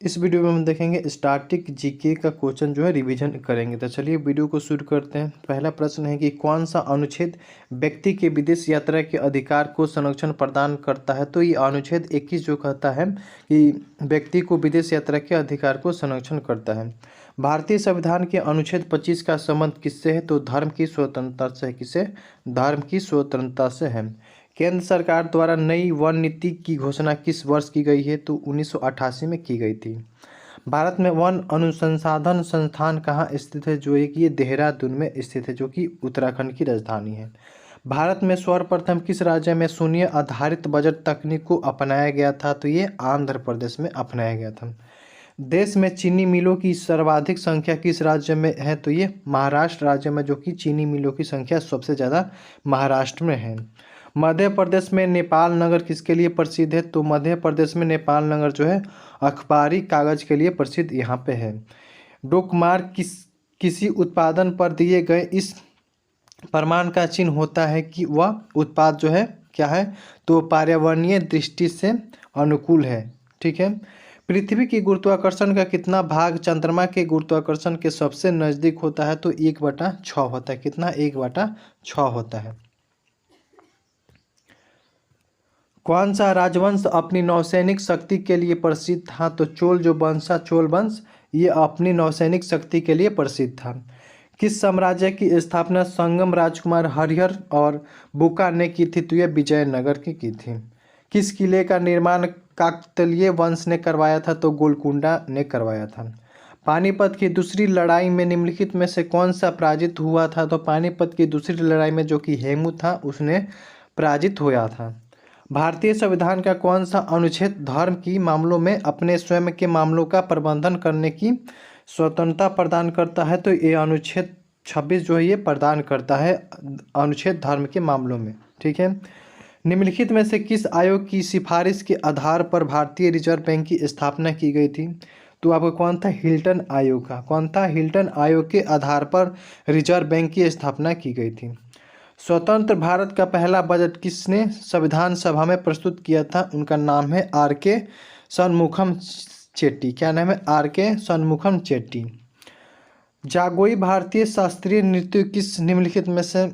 इस वीडियो में हम देखेंगे स्टैटिक जीके का क्वेश्चन जो है रिवीजन करेंगे। तो चलिए वीडियो को शुरू करते हैं। पहला प्रश्न है कि कौन सा अनुच्छेद व्यक्ति के विदेश यात्रा के अधिकार को संरक्षण प्रदान करता है। तो ये अनुच्छेद 21 जो कहता है कि व्यक्ति को विदेश यात्रा के अधिकार को संरक्षण करता है। भारतीय संविधान के अनुच्छेद 25 का संबंध किससे है। तो धर्म की स्वतंत्रता से। किससे? धर्म की स्वतंत्रता से है। केंद्र सरकार द्वारा नई वन नीति की घोषणा किस वर्ष की गई है। तो 1988 में की गई थी। भारत में वन अनुसंधान संस्थान कहाँ स्थित है। जो है कि ये देहरादून में स्थित है, जो कि उत्तराखंड की राजधानी है। भारत में सर्वप्रथम किस राज्य में शून्य आधारित बजट तकनीक को अपनाया गया था। तो ये आंध्र प्रदेश में अपनाया गया था। देश में चीनी मिलों की सर्वाधिक संख्या किस राज्य में है। तो ये महाराष्ट्र राज्य में, जो कि चीनी मिलों की संख्या सबसे ज़्यादा महाराष्ट्र में है। मध्य प्रदेश में नेपाल नगर किसके लिए प्रसिद्ध है। तो मध्य प्रदेश में नेपाल नगर जो है अखबारी कागज के लिए प्रसिद्ध यहाँ पे है। डोकमार किसी उत्पादन पर दिए गए इस प्रमाण का चिन्ह होता है कि वह उत्पाद जो है क्या है। तो पर्यावरणीय दृष्टि से अनुकूल है। ठीक है। पृथ्वी की गुरुत्वाकर्षण का कितना भाग चंद्रमा के गुरुत्वाकर्षण के सबसे नज़दीक होता है। तो 1/6 होता है। कितना? 1/6 होता है। कौन सा राजवंश अपनी नौसैनिक शक्ति के लिए प्रसिद्ध था। तो चोल वंश ये अपनी नौसैनिक शक्ति के लिए प्रसिद्ध था। किस साम्राज्य की स्थापना संगम राजकुमार हरिहर और बुका ने की थी। तो यह विजयनगर की थी। किस किले का निर्माण काकतीय वंश ने करवाया था। तो गोलकुंडा ने करवाया था। पानीपत की दूसरी लड़ाई में निम्नलिखित में से कौन सा पराजित हुआ था। तो पानीपत की दूसरी लड़ाई में जो कि हेमू था उसने पराजित हुआ था। भारतीय संविधान का कौन सा अनुच्छेद धर्म की मामलों में अपने स्वयं के मामलों का प्रबंधन करने की स्वतंत्रता प्रदान करता है। तो ये अनुच्छेद 26 जो है ये प्रदान करता है अनुच्छेद धर्म के मामलों में। ठीक है। निम्नलिखित में से किस आयोग की सिफारिश के आधार पर भारतीय रिजर्व बैंक की स्थापना की गई थी। तो आपको कौन था? हिल्टन आयोग का। कौन था? हिल्टन आयोग के आधार पर रिजर्व बैंक की स्थापना की गई थी। स्वतंत्र भारत का पहला बजट किसने संविधान सभा में प्रस्तुत किया था। उनका नाम है आर.के. शनमुखम चेट्टी। क्या नाम है? आर.के. शनमुखम चेट्टी। जागोई भारतीय शास्त्रीय नृत्य किस निम्नलिखित में से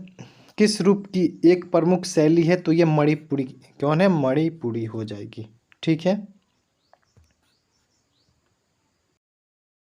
किस रूप की एक प्रमुख शैली है। तो ये मणिपुरी। कौन है? मणिपुरी हो जाएगी। ठीक है।